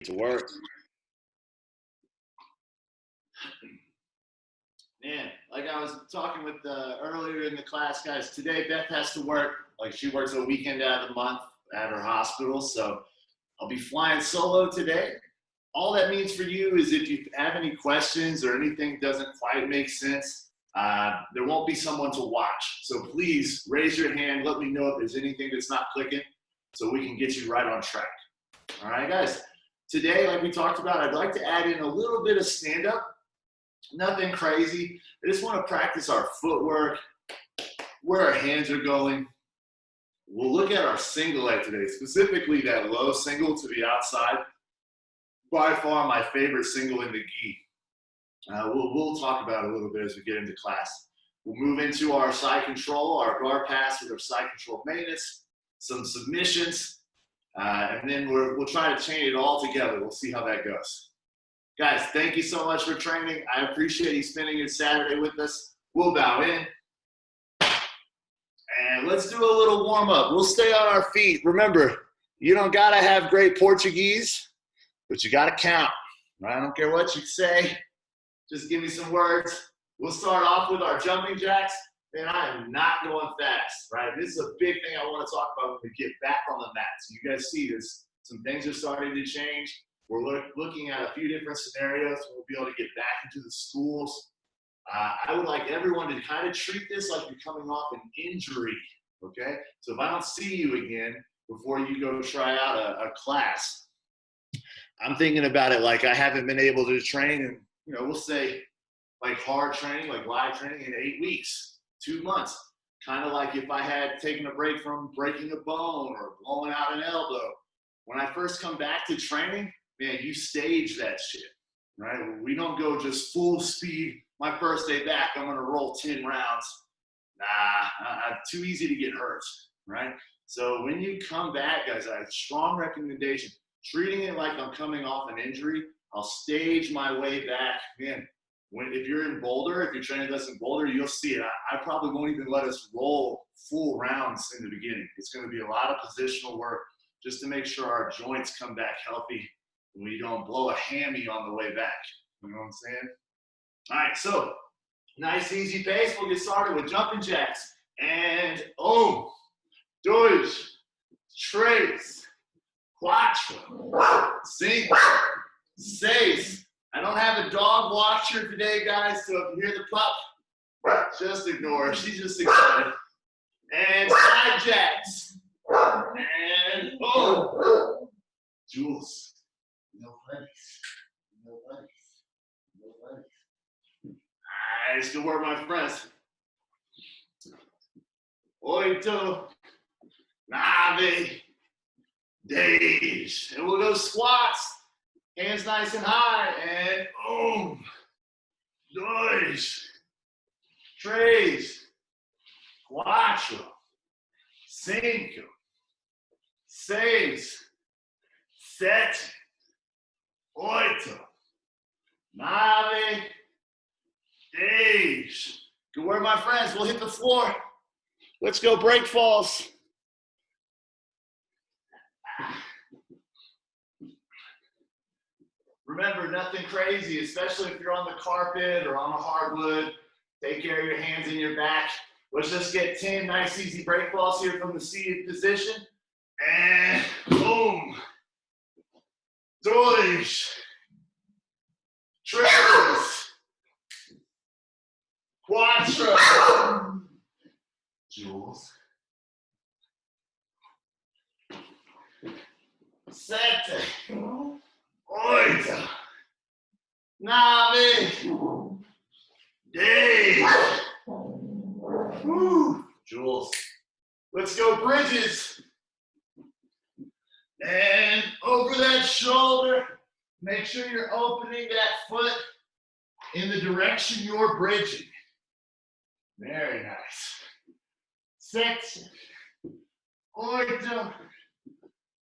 to work. Man, like I was talking with earlier in the class, guys, today Beth has to work. Like she works a weekend out of the month at her hospital, so I'll be flying solo today. All that means for you is if you have any questions or anything doesn't quite make sense, there won't be someone to watch. So please raise your hand. Let me know if there's anything that's not clicking so we can get you right on track. All right, guys. Today, like we talked about, I'd like to add in a little bit of stand-up. Nothing crazy. I just want to practice our footwork, where our hands are going. We'll look at our single leg today, specifically that low single to the outside. By far my favorite single in the gi. We'll talk about it a little bit as we get into class. We'll move into our side control, our guard pass with our side control maintenance, some submissions, and then we'll try to chain it all together. We'll see how that goes. Guys, thank you so much for training. I appreciate you spending your Saturday with us. We'll bow in. And let's do a little warm up. We'll stay on our feet. Remember, you don't gotta have great Portuguese, but you gotta count. Right? I don't care what you say. Just give me some words. We'll start off with our jumping jacks. And I am not going fast, right? This is a big thing I want to talk about when we get back on the mat. So you guys see this. Some things are starting to change. We're looking at a few different scenarios. We'll be able to get back into the schools. I would like everyone to kind of treat this like you're coming off an injury, okay? So if I don't see you again before you go try out a class, I'm thinking about it like I haven't been able to train in, we'll say like hard training, like live training in 8 weeks, 2 months. Kind of like if I had taken a break from breaking a bone or blowing out an elbow. When I first come back to training, man, you stage that shit, right? We don't go just full speed. My first day back, I'm gonna roll 10 rounds. Nah, too easy to get hurt, right? So when you come back, guys, I have a strong recommendation. Treating it like I'm coming off an injury, I'll stage my way back. Man, if you're in Boulder, if you're training with us in Boulder, you'll see it. I probably won't even let us roll full rounds in the beginning. It's gonna be a lot of positional work just to make sure our joints come back healthy and we don't blow a hammy on the way back. You know what I'm saying? All right, so nice, easy pace. We'll get started with jumping jacks. And, dois, três, quatro, cinco, seis. I don't have a dog watcher today, guys, so if you hear the pup, just ignore her. She's just excited. And side jacks. And, Jules. No buddies. No buddies. No buddies. All right, good work, my friends. Oito, nove, dez. And we'll go squats. Hands nice and high. And dois, três, quatro, cinco, seis, sete, oito, nove, dez. Good work, my friends. We'll hit the floor. Let's go break falls. Remember, nothing crazy, especially if you're on the carpet or on the hardwood. Take care of your hands and your back. Let's just get 10 nice, easy break falls here from the seated position. And boom. Dois. Três. Quatro. Jules. Sete. Oito. Nove. Dez. Jules. Let's go bridges. And over that shoulder, make sure you're opening that foot in the direction you're bridging. Very nice. Six, oito,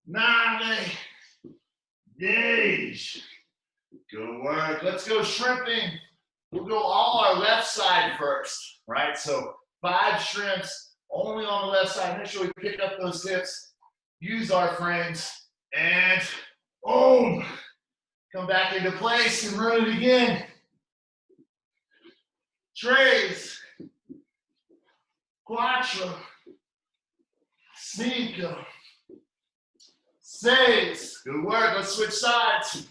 nove, dez. Good work. Let's go shrimping. We'll go all our left side first, right? So 5 shrimps, only on the left side. Make sure we pick up those hips. Use our frames. And boom. Come back into place and run it again. Tres, cuatro, cinco, seis. Good work. Let's switch sides.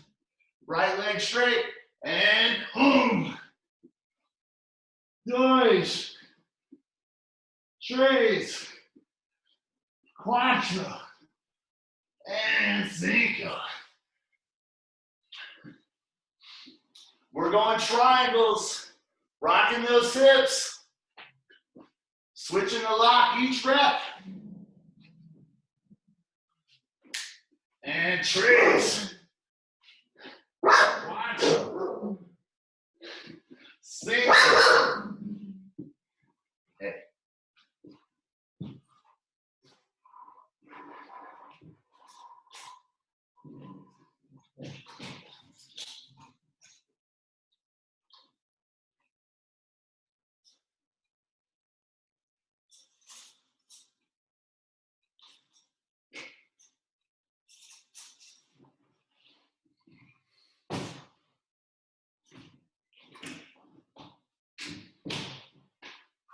Right leg straight. And dois, tres, cuatro, and cinco. We're going triangles. Rocking those hips. Switching the lock each rep. And tres, cuatro, cinco. Hey.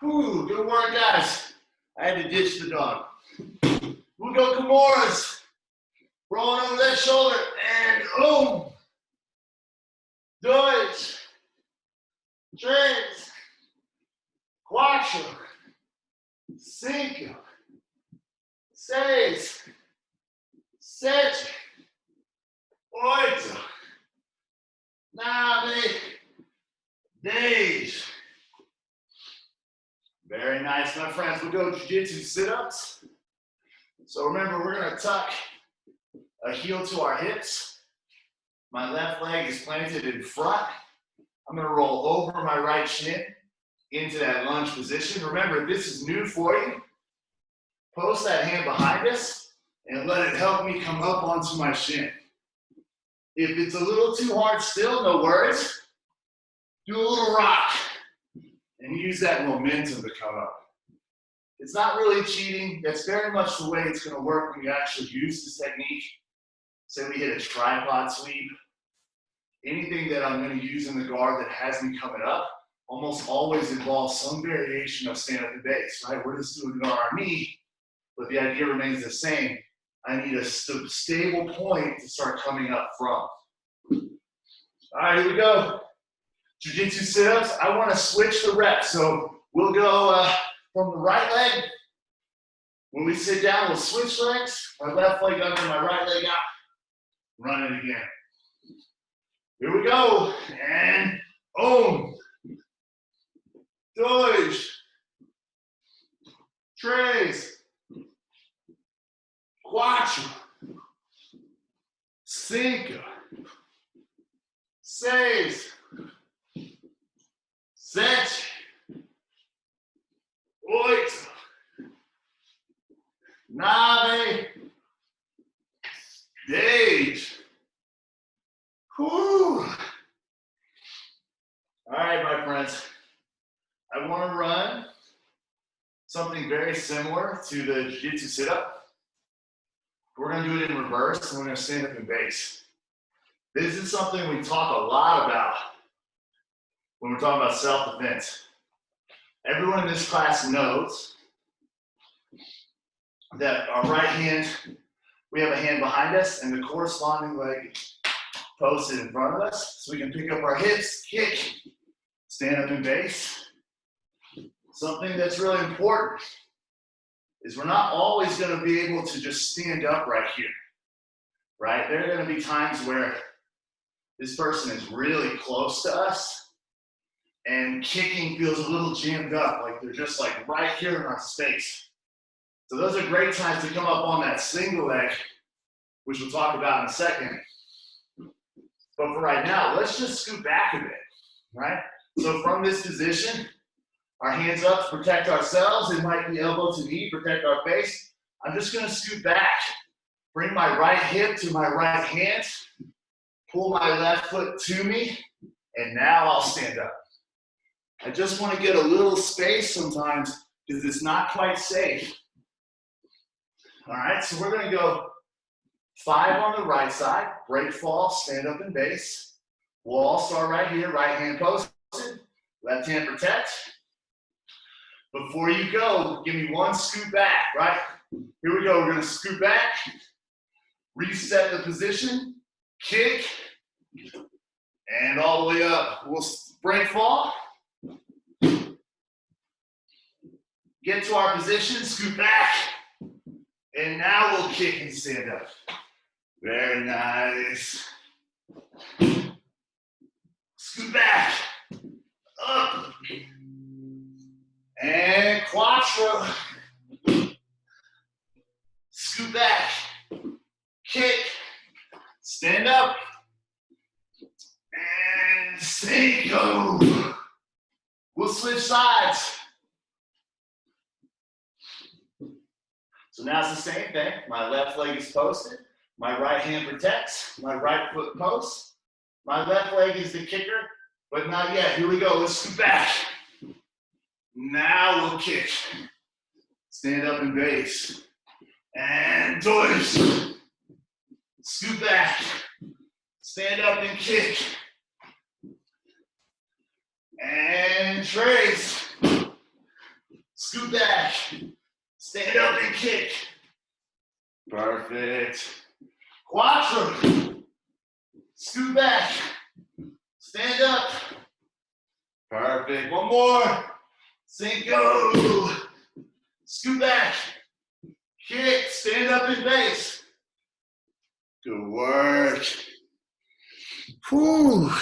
Whew, good work, guys. I had to ditch the dog. We'll go Kimuras. Rolling over that shoulder. And dois, tres, cuatro, cinco, seis, sete, oito, nove, 10. Very nice, my friends. We'll go jiu-jitsu sit-ups. So remember, we're gonna tuck a heel to our hips. My left leg is planted in front. I'm gonna roll over my right shin into that lunge position. Remember, this is new for you. Post that hand behind us and let it help me come up onto my shin. If it's a little too hard still, no worries. Do a little rock and use that momentum to come up. It's not really cheating. That's very much the way it's gonna work when you actually use this technique. Say we hit a tripod sweep. Anything that I'm gonna use in the guard that has me coming up almost always involves some variation of stand-up and base, right? We're just doing it on our knee, but the idea remains the same. I need a stable point to start coming up from. All right, here we go. Jiu-jitsu sit-ups. I want to switch the reps. So we'll go from the right leg. When we sit down, we'll switch legs. My left leg under, my right leg out. Run it again. Here we go. And dois, tres, cuatro, cinco, seis, sete, oito, nove, 10. Whew. All right, my friends. I want to run something very similar to the jiu-jitsu sit-up. We're going to do it in reverse, and we're going to stand up in base. This is something we talk a lot about when we're talking about self-defense. Everyone in this class knows that our right hand, we have a hand behind us, and the corresponding leg posted in front of us, so we can pick up our hips, kick, stand up in base. Something that's really important is we're not always going to be able to just stand up right here, right? There are going to be times where this person is really close to us and kicking feels a little jammed up, like they're just like right here in our space. So those are great times to come up on that single leg, which we'll talk about in a second. But for right now, let's just scoot back a bit, right? So from this position, our hands up to protect ourselves. It might be elbow to knee, protect our face. I'm just gonna scoot back. Bring my right hip to my right hand. Pull my left foot to me. And now I'll stand up. I just wanna get a little space sometimes because it's not quite safe. All right, so we're gonna go 5 on the right side, break fall, stand up and base. We'll all start right here, right hand posted, left hand protect. Before you go, give me 1 scoot back, right? Here we go, we're gonna scoot back, reset the position, kick, and all the way up. We'll break fall. Get to our position, scoot back, and now we'll kick and stand up. Very nice. Scoot back, up, and quattro. Scoot back, kick, stand up, and cinco. We'll switch sides. So now it's the same thing. My left leg is posted. My right hand protects. My right foot posts. My left leg is the kicker, but not yet. Here we go. Let's scoot back. Now we'll kick. Stand up and base. And doors. Scoot back. Stand up and kick. And trace. Scoot back. Stand up and kick. Perfect. Quattro. Scoot back. Stand up. Perfect. One more. Cinco. Scoot back. Kick. Stand up and base. Good work. Whew.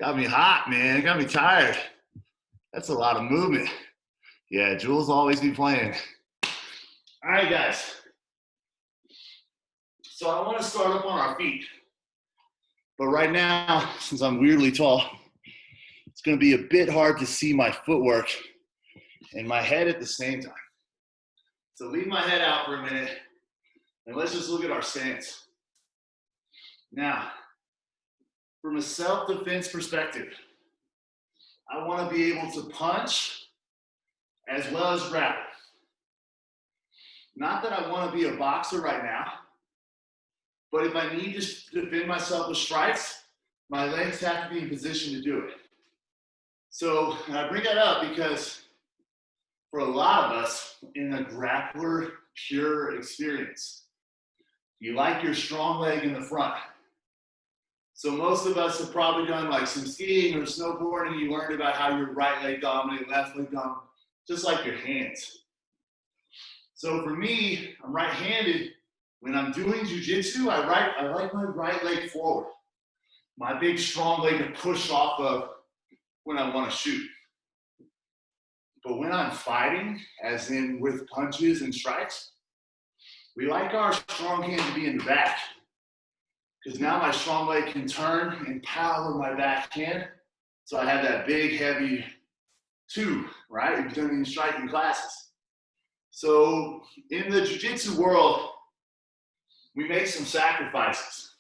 Got me hot, man. Got me tired. That's a lot of movement. Yeah, Jules always be playing. All right, guys. So I want to start up on our feet. But right now, since I'm weirdly tall, it's going to be a bit hard to see my footwork and my head at the same time. So leave my head out for a minute, and let's just look at our stance. Now, from a self-defense perspective, I want to be able to punch as well as grapple. Not that I want to be a boxer right now, but if I need to defend myself with strikes, my legs have to be in position to do it. So I bring that up because for a lot of us in a grappler pure experience, you like your strong leg in the front. So most of us have probably done like some skiing or snowboarding. You learned about how your right leg dominate, left leg dominate, just like your hands. So for me, I'm right-handed. When I'm doing jujitsu, I like my right leg forward. My big strong leg to push off of when I want to shoot. But when I'm fighting, as in with punches and strikes, we like our strong hand to be in the back. Because now my strong leg can turn and power my back hand. So I have that big, heavy tube, right? You've done these striking classes. So in the jiu-jitsu world, we make some sacrifices.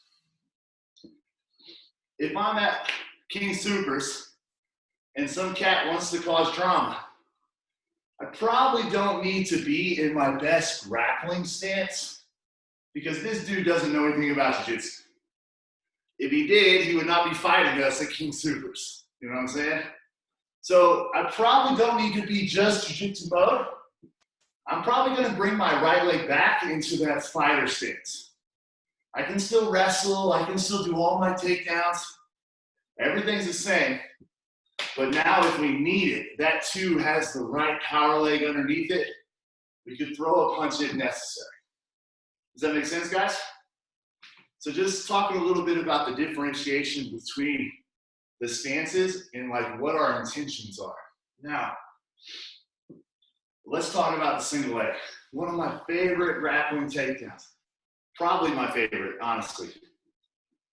If I'm at King Supers and some cat wants to cause drama, I probably don't need to be in my best grappling stance because this dude doesn't know anything about jiu-jitsu. If he did, he would not be fighting us at King Supers. You know what I'm saying? So I probably don't need to be just jiu-jitsu mode. I'm probably going to bring my right leg back into that fighter stance. I can still wrestle. I can still do all my takedowns. Everything's the same. But now if we need it, that too has the right power leg underneath it. We could throw a punch if necessary. Does that make sense, guys? So just talking a little bit about the differentiation between the stances and like what our intentions are. Now, let's talk about the single leg. One of my favorite grappling takedowns. Probably my favorite, honestly.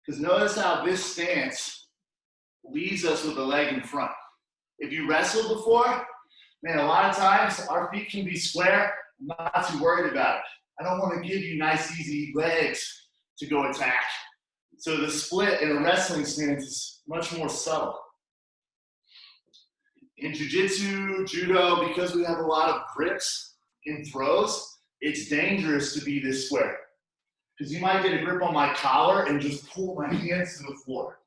Because notice how this stance leaves us with the leg in front. If you wrestled before, man, a lot of times our feet can be square. I'm not too worried about it. I don't want to give you nice, easy legs to go attack. So the split in a wrestling stance is much more subtle. In jiu-jitsu, judo, because we have a lot of grips in throws, it's dangerous to be this square. because you might get a grip on my collar and just pull my hands to the floor.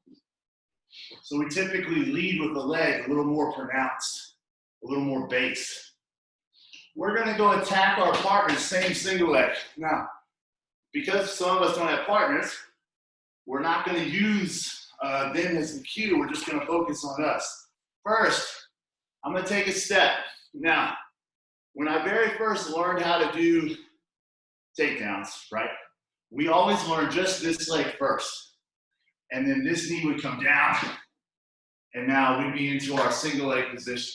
So we typically lead with the leg a little more pronounced, a little more base. We're gonna go attack our partners, same single leg. Now, because some of us don't have partners, we're not gonna use them as the cue, we're just gonna focus on us. First, I'm gonna take a step. Now, when I very first learned how to do takedowns, right? We always learn just this leg first. And then this knee would come down. And now we'd be into our single leg position.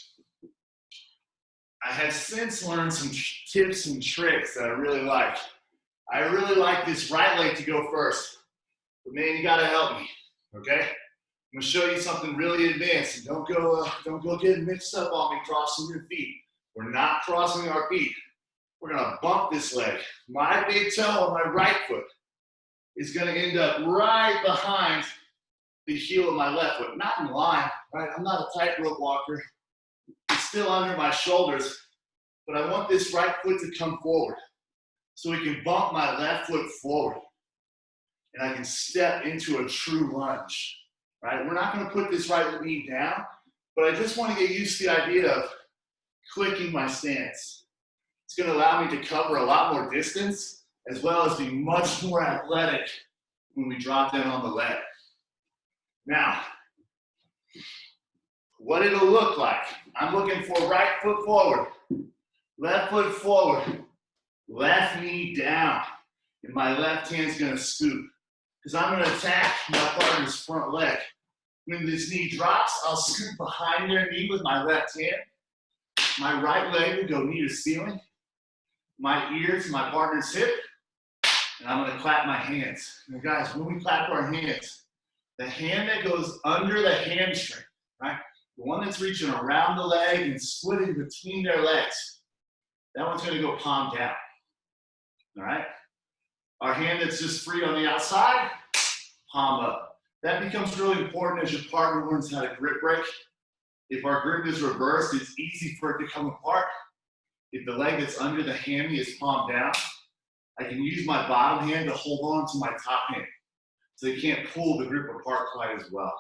I have since learned some tips and tricks that I really like. I really like this right leg to go first. But man, you gotta help me, okay? I'm gonna show you something really advanced. And don't go getting mixed up on me crossing your feet. We're not crossing our feet. We're gonna bump this leg. My big toe on my right foot is gonna end up right behind the heel of my left foot. Not in line, right? I'm not a tightrope walker. It's still under my shoulders, but I want this right foot to come forward so we can bump my left foot forward and I can step into a true lunge, right? We're not gonna put this right knee down, but I just wanna get used to the idea of clicking my stance. It's gonna allow me to cover a lot more distance as well as be much more athletic when we drop down on the leg. Now, what it'll look like, I'm looking for right foot forward, left foot forward, left knee down, and my left hand's gonna scoop, because I'm gonna attack my partner's front leg. When this knee drops, I'll scoop behind their knee with my left hand. My right leg will go knee to ceiling, my ear to my partner's hip, and I'm gonna clap my hands. Now guys, when we clap our hands, the hand that goes under the hamstring, right? The one that's reaching around the leg and splitting between their legs, that one's gonna go palm down, all right? Our hand that's just free on the outside, palm up. That becomes really important as your partner learns how to grip break. If our grip is reversed, it's easy for it to come apart. If the leg that's under the hammy is palm down, I can use my bottom hand to hold on to my top hand so they can't pull the grip apart quite as well.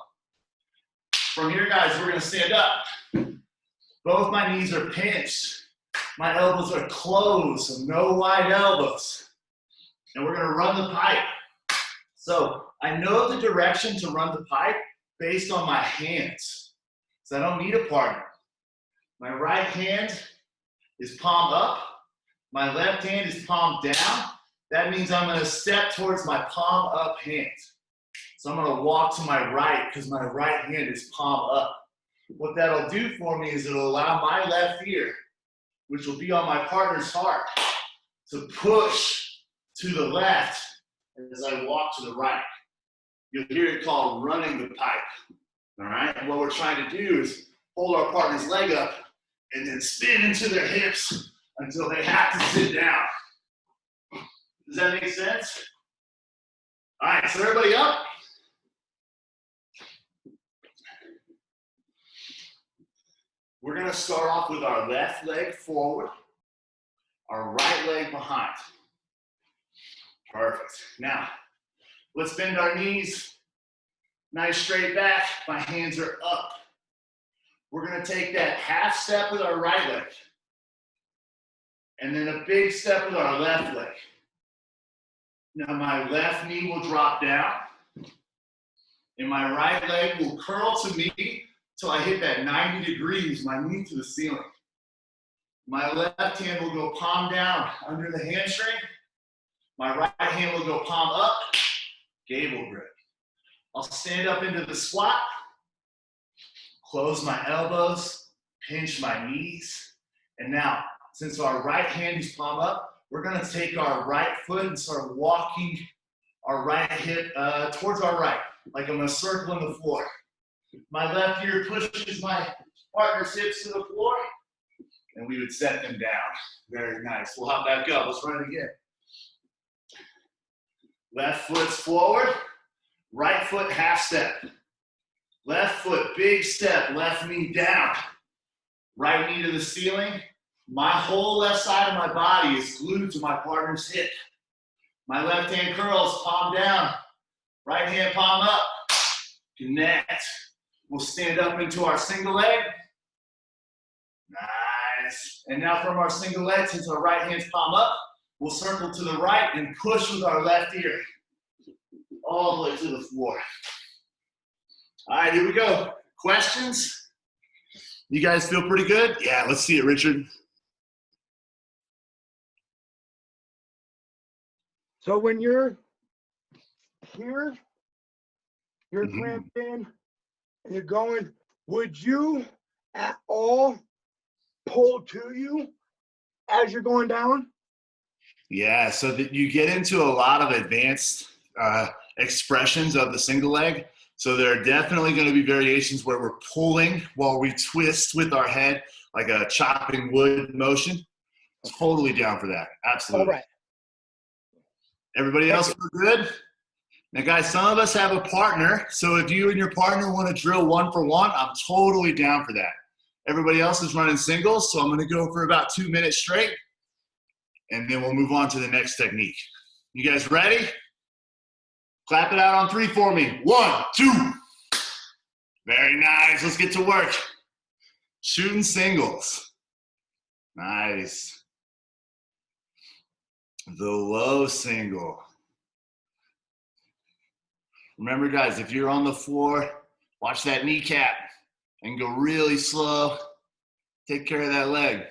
From here, guys, we're gonna stand up. Both my knees are pinched. My elbows are closed, so no wide elbows. And we're gonna run the pipe. So I know the direction to run the pipe based on my hands. So I don't need a partner. My right hand is palm up. My left hand is palm down. That means I'm gonna step towards my palm up hand. So I'm gonna walk to my right because my right hand is palm up. What that'll do for me is it'll allow my left ear, which will be on my partner's heart, to push to the left as I walk to the right. You'll hear it called running the pipe, all right? And what we're trying to do is hold our partner's leg up and then spin into their hips until they have to sit down. Does that make sense? All right, so everybody up. We're gonna start off with our left leg forward, our right leg behind. Perfect. Now, let's bend our knees. Nice straight back, my hands are up. We're gonna take that half step with our right leg, and then a big step with our left leg. Now my left knee will drop down, and my right leg will curl to me till I hit that 90 degrees, my knee to the ceiling. My left hand will go palm down under the hamstring. My right hand will go palm up, gable grip. I'll stand up into the squat, close my elbows, pinch my knees. And now, since our right hand is palm up, we're gonna take our right foot and start walking our right hip towards our right, like I'm gonna circle in the floor. My left ear pushes my partner's hips to the floor, and we would set them down. Very nice. We'll hop back up. Let's run it again. Left foot's forward, right foot half step. Left foot, big step, left knee down. Right knee to the ceiling. My whole left side of my body is glued to my partner's hip. My left hand curls, palm down. Right hand palm up. Connect. We'll stand up into our single leg. Nice. And now from our single leg, since our right hand's palm up, we'll circle to the right and push with our left ear. All the way to the floor. All right, here we go. Questions? You guys feel pretty good? Yeah, let's see it, Richard. So when you're here, you're clamped in and you're going, would you at all pull to you as you're going down? Yeah, so that you get into a lot of advanced expressions of the single leg. So there are definitely going to be variations where we're pulling while we twist with our head, like a chopping wood motion. Totally down for that. Absolutely. All right. Everybody else feel good? Now, guys, some of us have a partner. So if you and your partner want to drill 1-for-1, I'm totally down for that. Everybody else is running singles, so I'm going to go for about 2 minutes straight, and then we'll move on to the next technique. You guys ready? Clap it out on 3 for me. 1, 2. Very nice. Let's get to work. Shooting singles. Nice. The low single. Remember, guys, if you're on the floor, watch that kneecap and go really slow. Take care of that leg.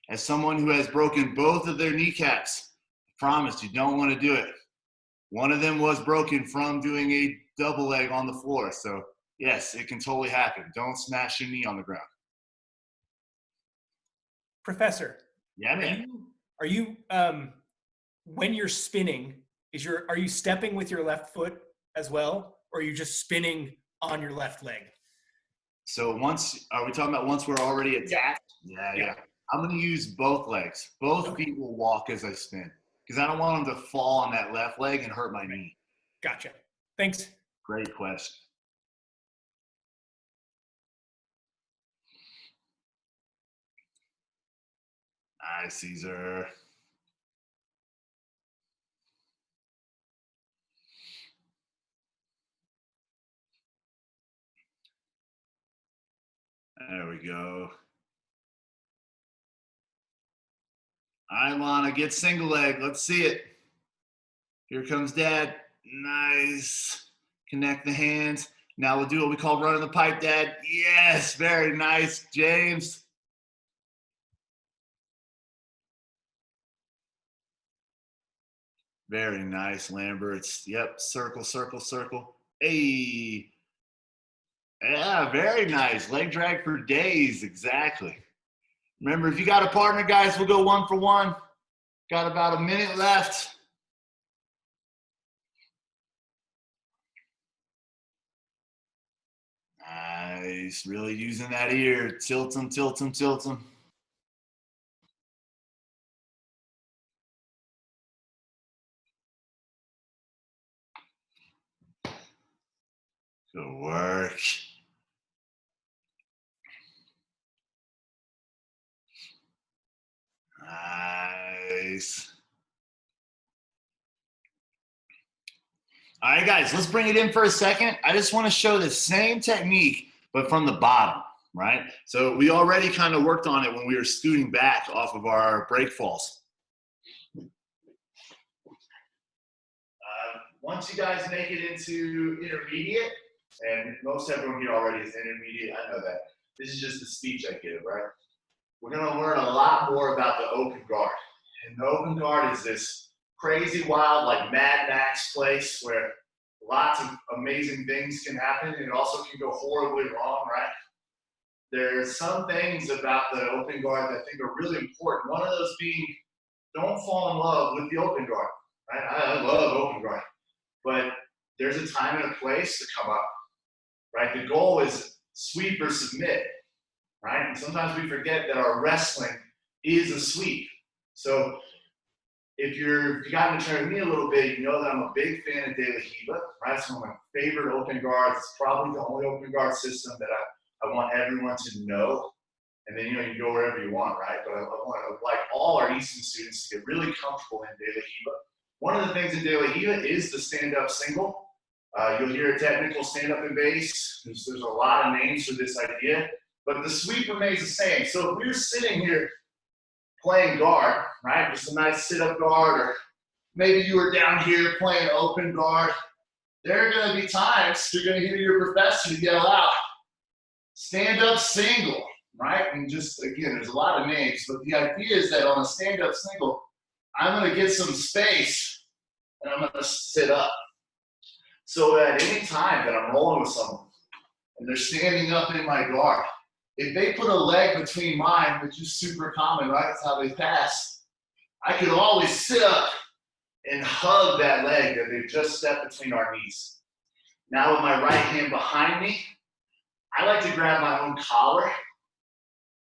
As someone who has broken both of their kneecaps, I promise you don't want to do it. One of them was broken from doing a double leg on the floor. So, yes, it can totally happen. Don't smash your knee on the ground. Professor. Yeah, man. Are you when you're spinning, are you stepping with your left foot as well, or are you just spinning on your left leg? So are we talking about once we're already attached? Yeah. I'm going to use both legs. Both feet will walk as I spin because I don't want them to fall on that left leg and hurt my knee. Gotcha. Thanks. Great question. Nice, Caesar. There we go. All right, Lana, get single leg. Let's see it. Here comes Dad. Nice. Connect the hands. Now we'll do what we call running the pipe, Dad. Yes, very nice, James. Very nice, Lamberts. Yep, circle, circle, circle. Hey. Yeah, very nice. Leg drag for days, exactly. Remember, if you got a partner, guys, we'll go 1-for-1. Got about a minute left. Nice. Really using that ear. Tilt them, tilt them, tilt them. Good work. Nice. All right, guys, let's bring it in for a second. I just want to show the same technique, but from the bottom, right? So we already kind of worked on it when we were scooting back off of our break falls. Once you guys make it into intermediate, and most everyone here already is intermediate, I know that. This is just the speech I give, right? We're going to learn a lot more about the open guard. And the open guard is this crazy, wild, like Mad Max place where lots of amazing things can happen, and it also can go horribly wrong, right? There's some things about the open guard that I think are really important. One of those being, don't fall in love with the open guard, right? I love open guard, but there's a time and a place to come up, right? The goal is sweep or submit, right? And sometimes we forget that our wrestling is a sweep. So if you got to turn me a little bit, you know that I'm a big fan of De La Riva, right? It's one of my favorite open guards. It's probably the only open guard system that I want everyone to know. And then, you know, you go wherever you want, right? But I want like all our Easton students to get really comfortable in De La Riva. One of the things in De La Riva is the stand-up single. You'll hear a technical stand-up and base. There's a lot of names for this idea, but the sweep remains the same. So if we're sitting here playing guard, right, just a nice sit-up guard, or maybe you were down here playing open guard, there are going to be times you're going to hear your professor yell out, stand-up single, right? And just, again, there's a lot of names, but the idea is that on a stand-up single, I'm going to get some space, and I'm going to sit up. So at any time that I'm rolling with someone, and they're standing up in my guard, if they put a leg between mine, which is super common, right? That's how they pass, I could always sit up and hug that leg that they've just stepped between our knees. Now with my right hand behind me, I like to grab my own collar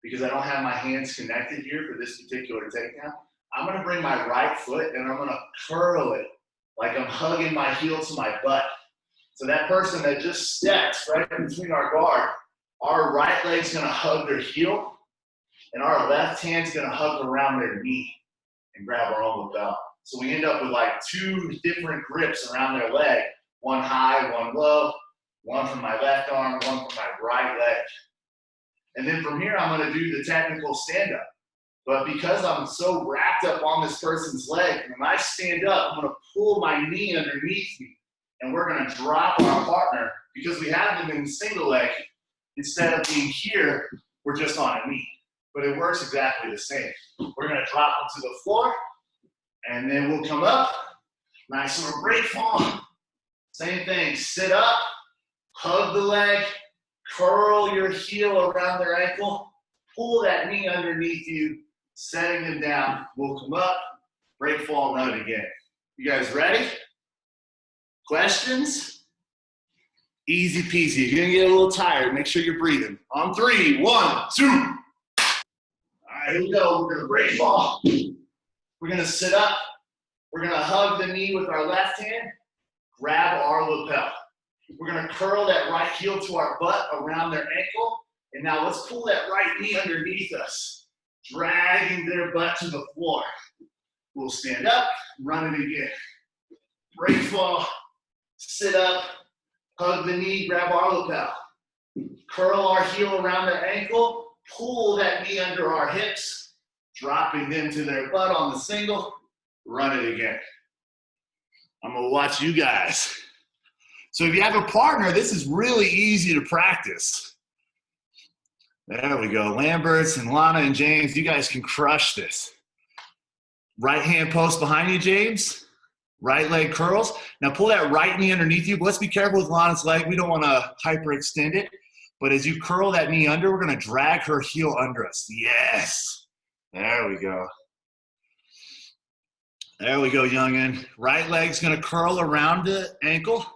because I don't have my hands connected here for this particular takedown. I'm gonna bring my right foot and I'm gonna curl it like I'm hugging my heel to my butt. So that person that just steps right in between our guard, our right leg's gonna hug their heel and our left hand's gonna hug around their knee and grab our own lapel. So we end up with like two different grips around their leg, one high, one low, one from my left arm, one from my right leg. And then from here, I'm gonna do the technical stand-up. But because I'm so wrapped up on this person's leg, when I stand up, I'm gonna pull my knee underneath me, and we're gonna drop our partner because we have them in single leg. Instead of being here, we're just on a knee. But it works exactly the same. We're gonna drop them to the floor, and then we'll come up, nice little break fall. Same thing, sit up, hug the leg, curl your heel around their ankle, pull that knee underneath you, setting them down. We'll come up, break fall, run it again. You guys ready? Questions? Easy peasy. You're gonna get a little tired. Make sure you're breathing. On 3, 1, 2. All right, here we go. We're gonna break fall. We're gonna sit up. We're gonna hug the knee with our left hand, grab our lapel. We're gonna curl that right heel to our butt around their ankle. And now let's pull that right knee underneath us, dragging their butt to the floor. We'll stand up, run it again. Break fall, sit up, hug the knee, grab our lapel. Curl our heel around their ankle, pull that knee under our hips, dropping them to their butt on the single, run it again. I'm gonna watch you guys. So if you have a partner, this is really easy to practice. There we go. Lamberts and Lana and James, you guys can crush this. Right hand post behind you, James. Right leg curls. Now pull that right knee underneath you, but let's be careful with Lana's leg. We don't want to hyperextend it. But as you curl that knee under, we're going to drag her heel under us. Yes. There we go. There we go, youngin. Right leg's going to curl around the ankle.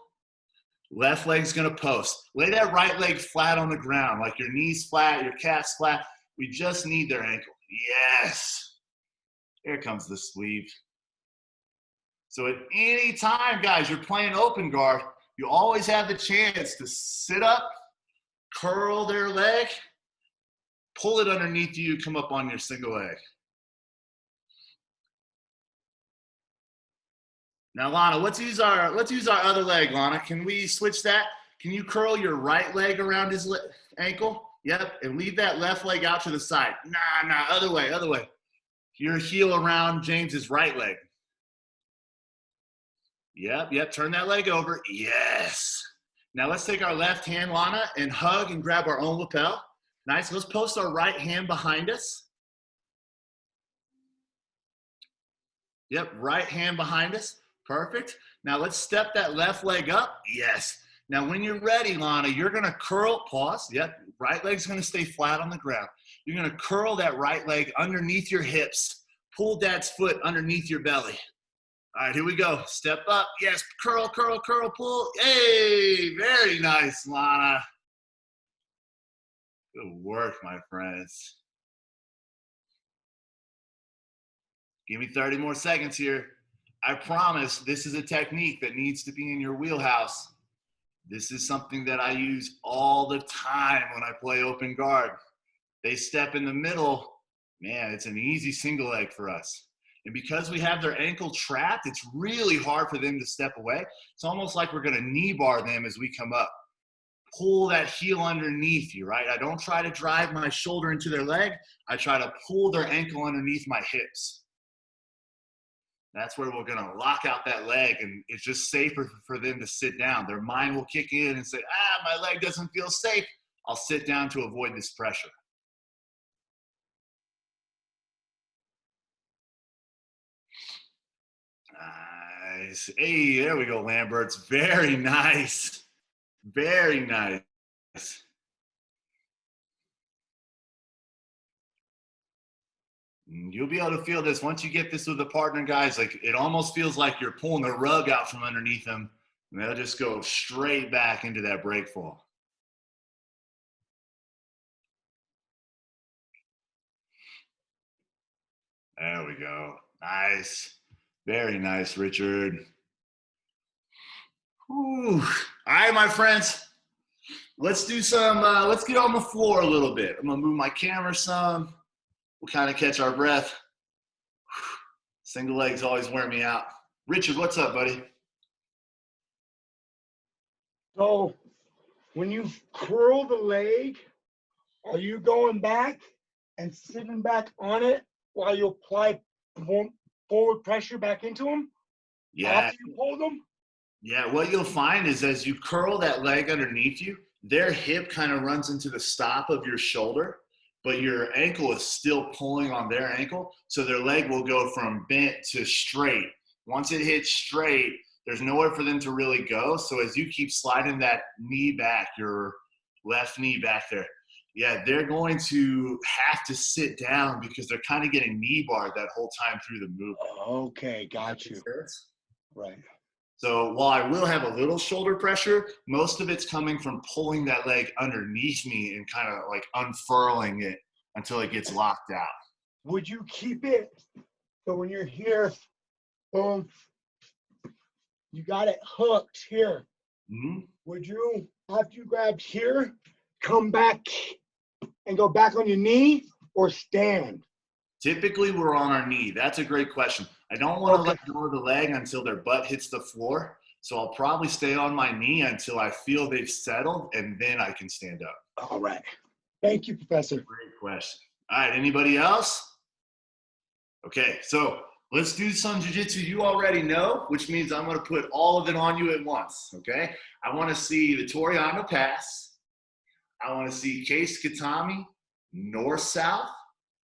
Left leg's gonna post. Lay that right leg flat on the ground, like your knees flat, your calves flat. We just need their ankle. Yes. Here comes the sweep. So at any time, guys, you're playing open guard, you always have the chance to sit up, curl their leg, pull it underneath you, come up on your single leg. Now, Lana, let's use our other leg, Lana. Can we switch that? Can you curl your right leg around his ankle? Yep, and leave that left leg out to the side. Nah, other way. Your heel around James's right leg. Yep, turn that leg over. Yes. Now let's take our left hand, Lana, and hug and grab our own lapel. Nice, let's post our right hand behind us. Yep, right hand behind us. Perfect. Now let's step that left leg up. Yes. Now when you're ready, Lana, you're going to curl, pause. Yep, right leg's going to stay flat on the ground. You're going to curl that right leg underneath your hips. Pull dad's foot underneath your belly. All right, here we go. Step up. Yes, curl, pull. Hey, very nice, Lana. Good work, my friends. Give me 30 more seconds here. I promise this is a technique that needs to be in your wheelhouse. This is something that I use all the time when I play open guard. They step in the middle, man, it's an easy single leg for us. And because we have their ankle trapped, it's really hard for them to step away. It's almost like we're going to knee bar them as we come up. Pull that heel underneath you, right? I don't try to drive my shoulder into their leg. I try to pull their ankle underneath my hips. That's where we're going to lock out that leg, and it's just safer for them to sit down. Their mind will kick in and say, my leg doesn't feel safe. I'll sit down to avoid this pressure. Nice. Hey, there we go, Lamberts. Very nice. Very nice. You'll be able to feel this once you get this with a partner, guys. Like, it almost feels like you're pulling the rug out from underneath them, and they'll just go straight back into that break fall. There we go. Nice. Very nice, Richard. Whew. All right, my friends. Let's do some, let's get on the floor a little bit. I'm going to move my camera some. We'll kind of catch our breath. Single legs always wear me out. Richard, what's up, buddy? So when you curl the leg, are you going back and sitting back on it while you apply forward pressure back into them? Yeah. After you pull them? Yeah, what you'll find is as you curl that leg underneath you, their hip kind of runs into the stop of your shoulder, but your ankle is still pulling on their ankle, so their leg will go from bent to straight. Once it hits straight, there's nowhere for them to really go, so as you keep sliding that knee back, your left knee back there, yeah, they're going to have to sit down because they're kind of getting knee barred that whole time through the movement. Okay, got you. Right. So while I will have a little shoulder pressure, most of it's coming from pulling that leg underneath me and kind of like unfurling it until it gets locked out. Would you keep it so when you're here, boom, you got it hooked here? Mm-hmm. Would you, after you grab here, come back and go back on your knee or stand? Typically, we're on our knee. That's a great question. I don't want to let go of the leg until their butt hits the floor. So I'll probably stay on my knee until I feel they've settled, and then I can stand up. All right. Thank you, Professor. Great question. All right, anybody else? Okay, so let's do some jiu-jitsu you already know, which means I'm going to put all of it on you at once, okay? I want to see the Toriano pass. I want to see case katami, north-south,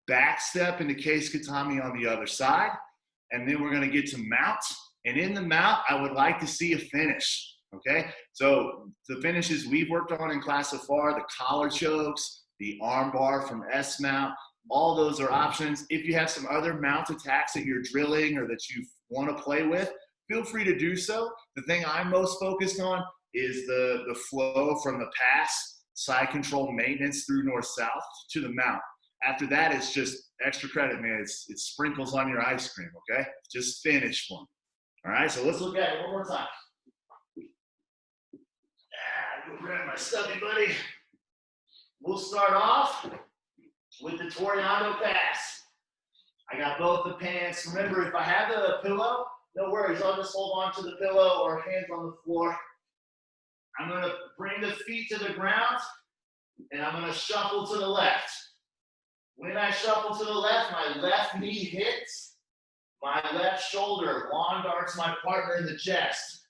back step into case katami on the other side. And then we're going to get to mount. And in the mount, I would like to see a finish, okay? So the finishes we've worked on in class so far, the collar chokes, the arm bar from S-mount, all those are options. If you have some other mount attacks that you're drilling or that you want to play with, feel free to do so. The thing I'm most focused on is the flow from the pass, side control maintenance through north-south to the mount. After that, it's just extra credit, man. It's sprinkles on your ice cream, okay? Just finish one. All right, so let's look at it one more time. Go grab my stubby buddy. We'll start off with the Toriano pass. I got both the pants. Remember, if I have the pillow, no worries. I'll just hold on to the pillow or hands on the floor. I'm going to bring the feet to the ground, and I'm going to shuffle to the left. When I shuffle to the left, my left knee hits, my left shoulder lawn darts my partner in the chest.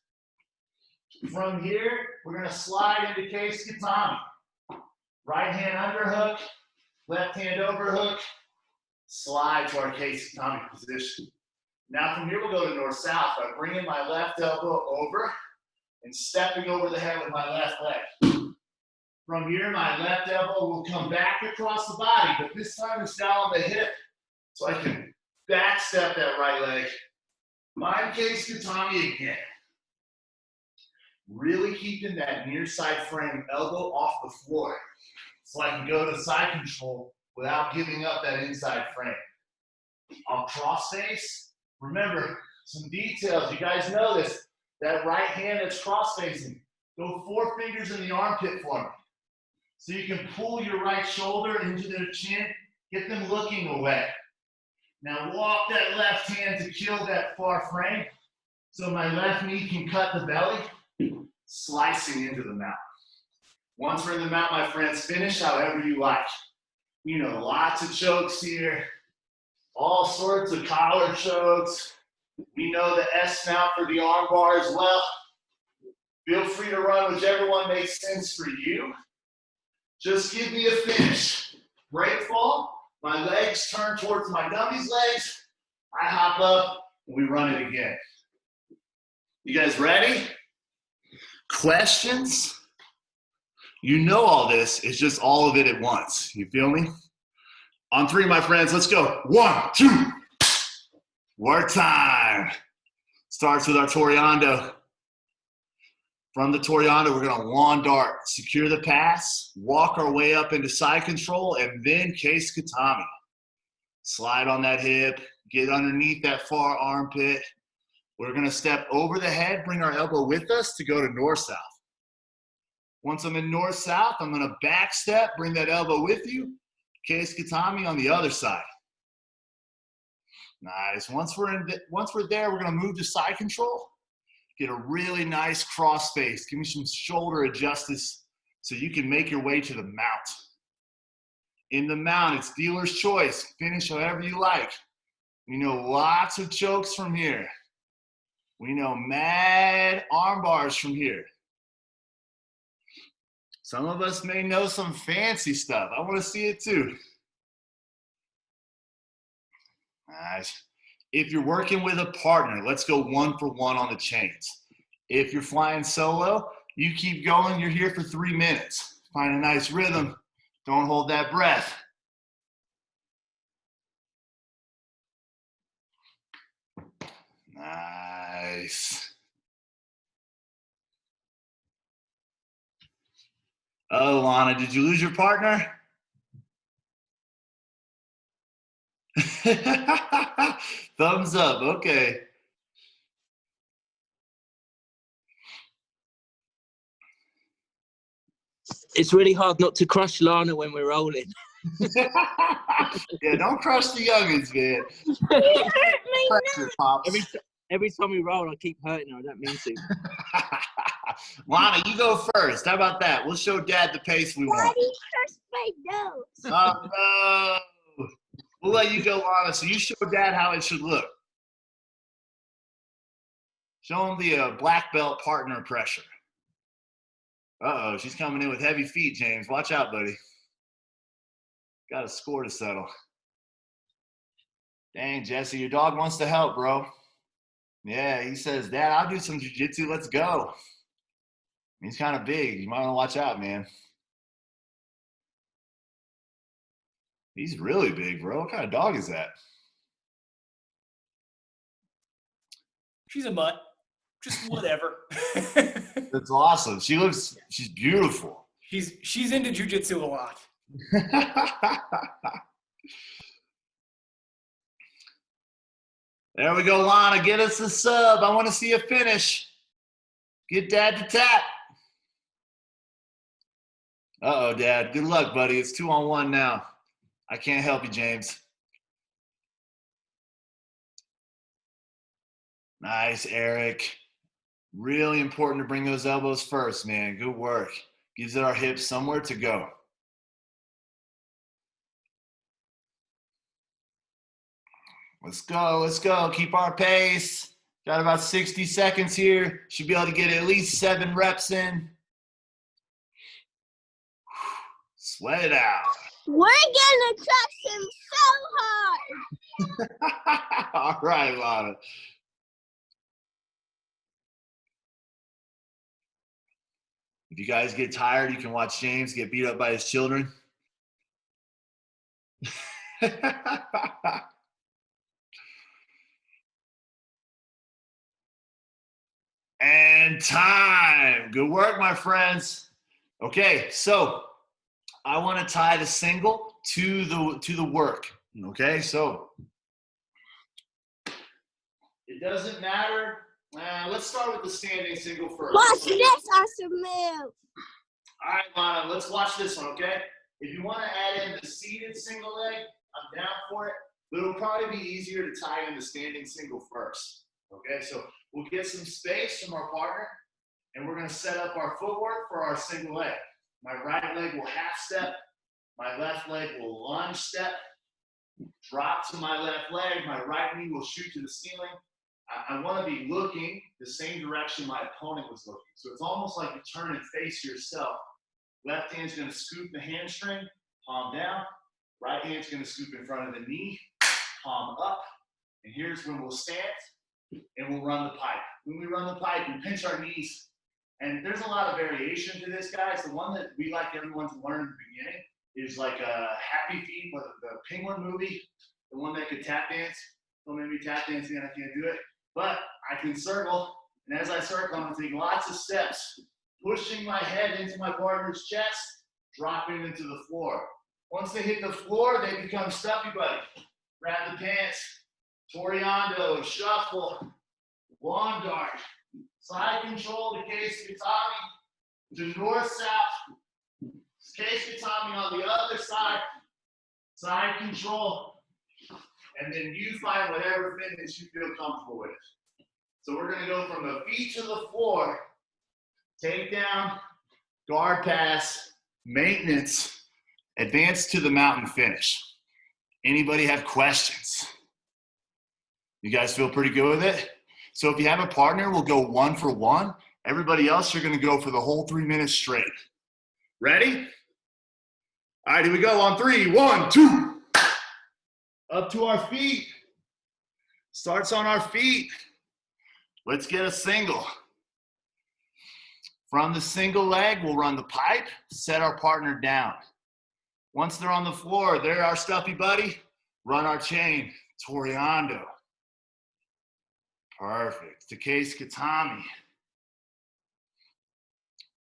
From here, we're going to slide into case katami. Right hand underhook, left hand overhook, slide to our case katami position. Now from here, we'll go to north-south by bringing my left elbow over and stepping over the head with my left leg. From here, my left elbow will come back across the body, but this time it's down on the hip, so I can back step that right leg. Mind case katami again. Really keeping that near side frame elbow off the floor, so I can go to side control without giving up that inside frame. I'll cross face. Remember, some details, you guys know this. That right hand that's cross facing, go 4 fingers in the armpit for me. So you can pull your right shoulder into their chin, get them looking away. Now walk that left hand to kill that far frame so my left knee can cut the belly, slicing into the mount. Once we're in the mount, my friends, finish however you like. You know, lots of chokes here, all sorts of collar chokes. We know the S mount for the arm bar as well. Feel free to run whichever one makes sense for you. Just give me a finish. Break fall, my legs turn towards my dummy's legs. I hop up, and we run it again. You guys ready? Questions? You know all this, it's just all of it at once. You feel me? On 3, my friends, let's go. 1, 2. Work time. Starts with our Toreando. From the Toreando, we're gonna lawn dart, secure the pass, walk our way up into side control, and then case katami. Slide on that hip, get underneath that far armpit. We're gonna step over the head, bring our elbow with us to go to north-south. Once I'm in north-south, I'm gonna back step, bring that elbow with you, case katami on the other side. Nice. Once we're there, we're gonna move to side control. Get a really nice cross face. Give me some shoulder adjustments so you can make your way to the mount. In the mount, it's dealer's choice. Finish however you like. We know lots of chokes from here. We know mad arm bars from here. Some of us may know some fancy stuff. I want to see it too. Nice. If you're working with a partner, let's go 1 for 1 on the chains. If you're flying solo, you keep going. You're here for 3 minutes. Find a nice rhythm. Don't hold that breath. Nice. Oh, Lana, did you lose your partner? Thumbs up, okay. It's really hard not to crush Lana when we're rolling. Yeah, don't crush the youngins, man. Pressure, Pops. Every time we roll, I keep hurting her. I don't mean to. Lana, you go first. How about that? We'll show Dad the pace we want. Daddy crushed my nose. Oh, no. We'll let you go, Lana. So you show Dad how it should look. Show him the black belt partner pressure. Uh-oh, she's coming in with heavy feet, James. Watch out, buddy. Got a score to settle. Dang, Jesse, your dog wants to help, bro. Yeah, he says, Dad, I'll do some jiu-jitsu. Let's go. He's kind of big. You might want to watch out, man. He's really big, bro. What kind of dog is that? She's a mutt. Just whatever. That's awesome. She's beautiful. She's into jiu-jitsu a lot. There we go, Lana. Get us a sub. I want to see a finish. Get Dad to tap. Uh-oh, Dad. Good luck, buddy. It's 2-on-1 now. I can't help you, James. Nice, Eric. Really important to bring those elbows first, man. Good work. Gives our hips somewhere to go. Let's go, let's go. Keep our pace. Got about 60 seconds here. Should be able to get at least 7 reps in. Sweat it out. We're gonna crush him so hard. All right, Lana. If you guys get tired, you can watch James get beat up by his children. And time. Good work, my friends. Okay, so I want to tie the single to the work. Okay, so it doesn't matter. Let's start with the standing single first. Watch this awesome move. All right, Lana, let's watch this one, okay? If you want to add in the seated single leg, I'm down for it. but it'll probably be easier to tie in the standing single first. Okay, so we'll get some space from our partner, and we're gonna set up our footwork for our single leg. My right leg will half step, my left leg will lunge step, drop to my left leg, my right knee will shoot to the ceiling. I wanna be looking the same direction my opponent was looking. So it's almost like you turn and face yourself. Left hand's gonna scoop the hamstring, palm down. Right hand's gonna scoop in front of the knee, palm up. And here's when we'll stand and we'll run the pipe. When we run the pipe, we pinch our knees. And there's a lot of variation to this, guys. The one that we like everyone to learn in the beginning is like a Happy Feet, but the Penguin movie, the one that could tap dance. Don't make me tap dance again, I can't do it. But I can circle, and as I circle, I'm gonna take lots of steps, pushing my head into my partner's chest, dropping into the floor. Once they hit the floor, they become stuffy buddy. Grab the pants, Toriando, shuffle, lawn dart, side control to case katami, to north-south, case katami on the other side, side control, and then you find whatever fitness you feel comfortable with. So we're gonna go from the feet to the floor, takedown, guard pass, maintenance, advance to the mountain finish. Anybody have questions? You guys feel pretty good with it? So if you have a partner, we'll go 1 for 1. Everybody else, you're gonna go for the whole 3 minutes straight. Ready? All right, here we go on 3. 1, 2. Up to our feet. Starts on our feet. Let's get a single. From the single leg, we'll run the pipe, set our partner down. Once they're on the floor, they're our stuffy buddy. Run our chain, Toriando. Perfect. To case katami.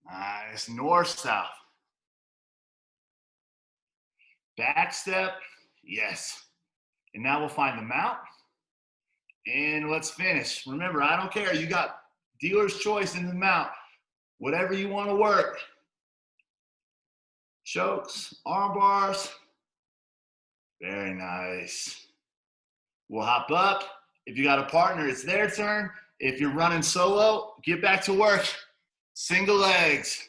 Nice. North-south. Back step. Yes. And now we'll find the mount. And let's finish. Remember, I don't care. You got dealer's choice in the mount. Whatever you want to work. Chokes, arm bars. Very nice. We'll hop up. If you got a partner, it's their turn. If you're running solo, get back to work. Single legs.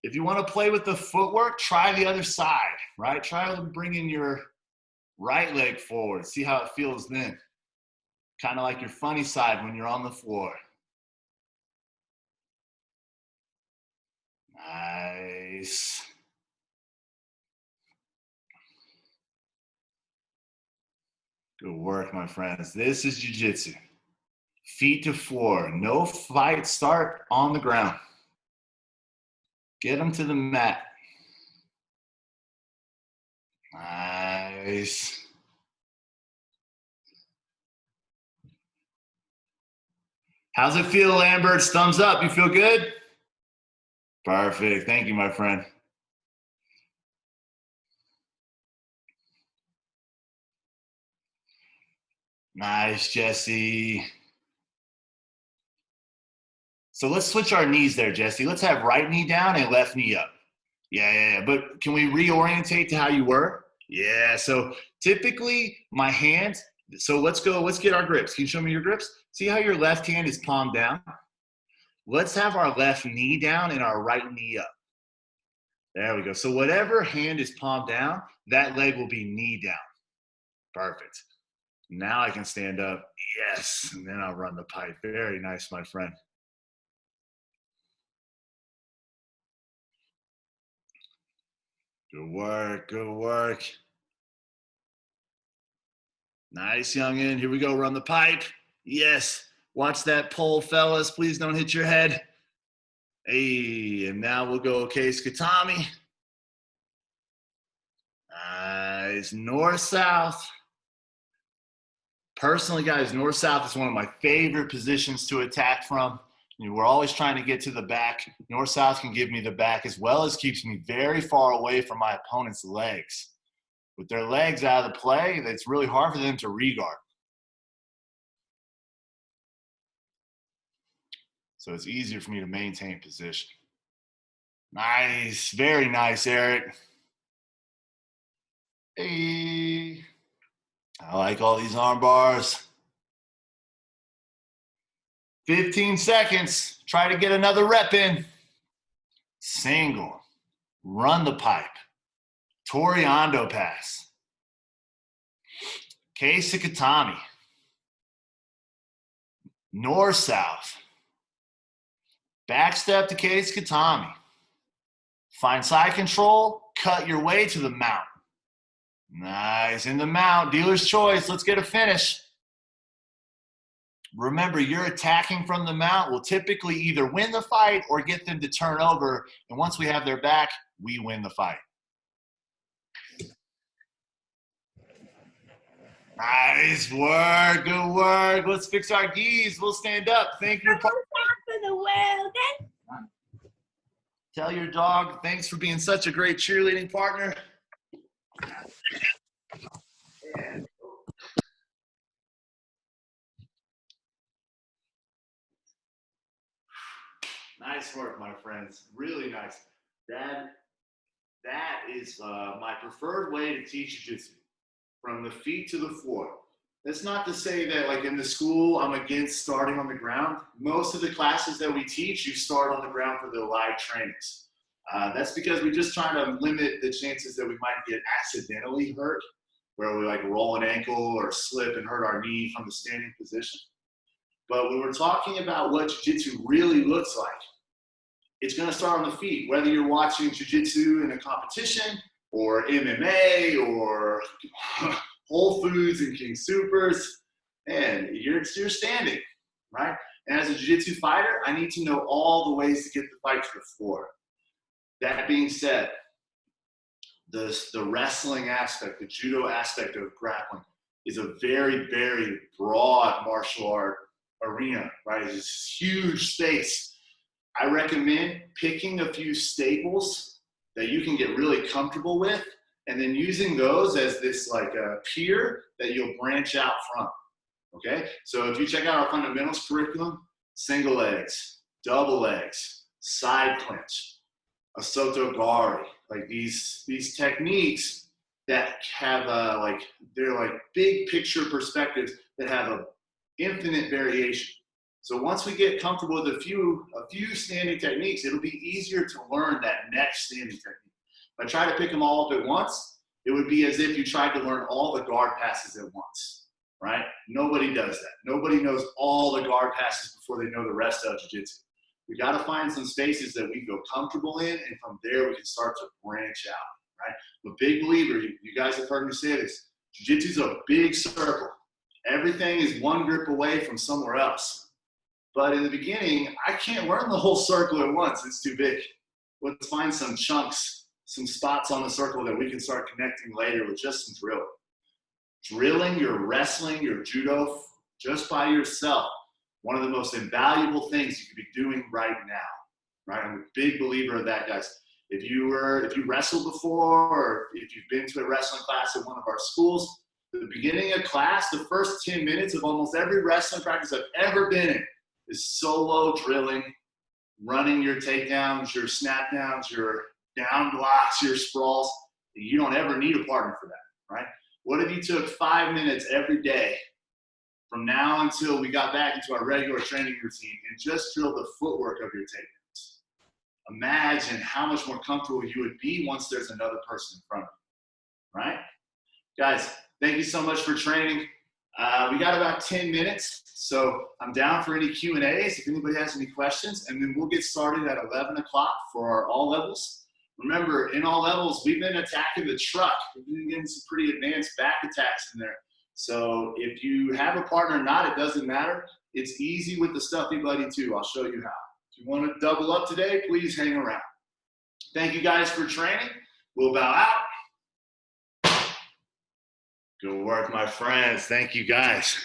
If you want to play with the footwork, try the other side, right? Try bringing your right leg forward. See how it feels then. Kind of like your funny side when you're on the floor. Nice. Good work, my friends. This is jiu-jitsu. Feet to floor. No fight. Start on the ground. Get them to the mat. Nice. How's it feel, Lambert? Thumbs up. You feel good? Perfect. Thank you, my friend. Nice, Jesse. So let's switch our knees there, Jesse. Let's have right knee down and left knee up. Yeah. But can we reorientate to how you were? Yeah, so typically my hands, so let's get our grips. Can you show me your grips? See how your left hand is palm down? Let's have our left knee down and our right knee up. There we go. So whatever hand is palm down, that leg will be knee down. Perfect. Now I can stand up. Yes, and then I'll run the pipe. Very nice, my friend. Good work, good work. Nice, youngin'. Here we go, run the pipe. Yes, watch that pole, fellas. Please don't hit your head. Hey, and now we'll go case katami. Nice, north-south. Personally, guys, north-south is one of my favorite positions to attack from. We're always trying to get to the back. North-south can give me the back as well as keeps me very far away from my opponent's legs. With their legs out of the play, it's really hard for them to regard. So it's easier for me to maintain position. Nice, very nice, Eric. Hey. I like all these arm bars. 15 seconds. Try to get another rep in. Single. Run the pipe. Toriando pass. Kei Sikatami. North-south. Back step to Kei Sikatami. Find side control. Cut your way to the mount. Nice. In the mount. Dealer's choice. Let's get a finish. Remember, you're attacking from the mount. We'll typically either win the fight or get them to turn over. And once we have their back, we win the fight. Nice work. Good work. Let's fix our gis. We'll stand up. Thank your partner. For the world. Tell your dog, thanks for being such a great cheerleading partner. Nice work, my friends. Really nice. That is my preferred way to teach jiu-jitsu, from the feet to the floor. That's not to say that, like in the school, I'm against starting on the ground. Most of the classes that we teach, you start on the ground for the live trainings. That's because we're just trying to limit the chances that we might get accidentally hurt, where we like roll an ankle or slip and hurt our knee from the standing position. But when we're talking about what jiu-jitsu really looks like, it's going to start on the feet. Whether you're watching jiu-jitsu in a competition or MMA or Whole Foods and King Supers, and you're standing, right? And as a jiu-jitsu fighter, I need to know all the ways to get the fight to the floor. That being said, the wrestling aspect, the judo aspect of grappling is a very, very broad martial art arena, right? It's this huge space. I recommend picking a few staples that you can get really comfortable with, and then using those as this like a pier that you'll branch out from, okay? So if you check out our fundamentals curriculum, single legs, double legs, side clinch, a soto gari, like these techniques that have they're like big picture perspectives that have a infinite variation. So once we get comfortable with a few standing techniques, it'll be easier to learn that next standing technique. If I try to pick them all up at once, it would be as if you tried to learn all the guard passes at once, right? Nobody does that. Nobody knows all the guard passes before they know the rest of jiu-jitsu. We got to find some spaces that we feel comfortable in, and from there we can start to branch out, right? I'm a big believer, you guys have heard me say this, jiu-jitsu is a big circle. Everything is one grip away from somewhere else. But in the beginning, I can't learn the whole circle at once. It's too big. Let's find some chunks, some spots on the circle that we can start connecting later with just some drilling. Drilling your wrestling, your judo, just by yourself, one of the most invaluable things you could be doing right now, right? I'm a big believer of that, guys. If you wrestled before, or if you've been to a wrestling class at one of our schools, at the beginning of class, the first 10 minutes of almost every wrestling practice I've ever been in is solo drilling, running your takedowns, your snap downs, your down blocks, your sprawls. You don't ever need a partner for that, right? What if you took 5 minutes every day from now until we got back into our regular training routine and just drilled the footwork of your takedowns? Imagine how much more comfortable you would be once there's another person in front of you, right? Guys, thank you so much for training. We got about 10 minutes, so I'm down for any Q&As if anybody has any questions, and then we'll get started at 11 o'clock for our all levels. Remember, in all levels, we've been attacking the truck. We've been getting some pretty advanced back attacks in there. So if you have a partner or not, it doesn't matter. It's easy with the Stuffy Buddy too. I'll show you how. If you want to double up today, please hang around. Thank you guys for training. We'll bow out. Good work, my friends. Thank you, guys.